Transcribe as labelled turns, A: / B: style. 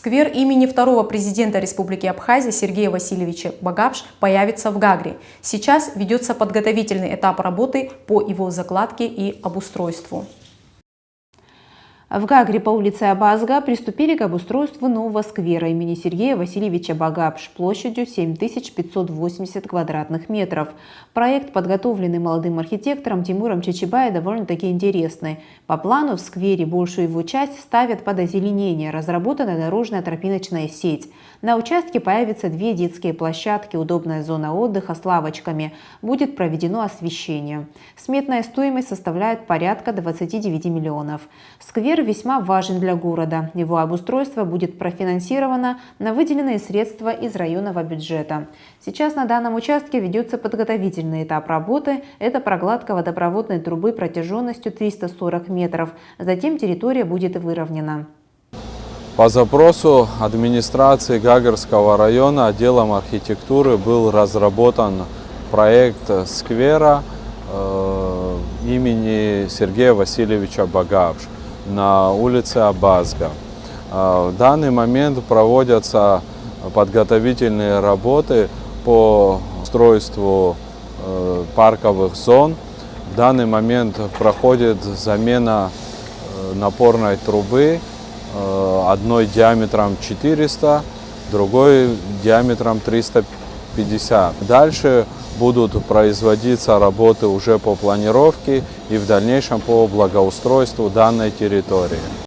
A: Сквер имени второго президента Республики Абхазия Сергея Васильевича Багапш появится в Гагре. Сейчас ведется подготовительный этап работы по его закладке и обустройству.
B: В Гагре по улице Абазга приступили к обустройству нового сквера имени Сергея Васильевича Багапш площадью 7580 квадратных метров. Проект, подготовленный молодым архитектором Тимуром Чичибаей, довольно-таки интересный. По плану в сквере большую его часть ставят под озеленение, разработана дорожная тропиночная сеть. На участке появятся 2 детские площадки, удобная зона отдыха с лавочками. Будет проведено освещение. Сметная стоимость составляет порядка 29 миллионов. Сквер весьма важен для города. Его обустройство будет профинансировано на выделенные средства из районного бюджета. Сейчас на данном участке ведется подготовительный этап работы. Это прокладка водопроводной трубы протяженностью 340 метров. Затем территория будет выровнена.
C: По запросу администрации Гагарского района отделом архитектуры был разработан проект сквера имени Сергея Васильевича Багапш на улице Абазга. В данный момент проводятся подготовительные работы по устройству парковых зон. В данный момент проходит замена напорной трубы, одной диаметром 400, другой диаметром 350. Дальше будут производиться работы уже по планировке и в дальнейшем по благоустройству данной территории.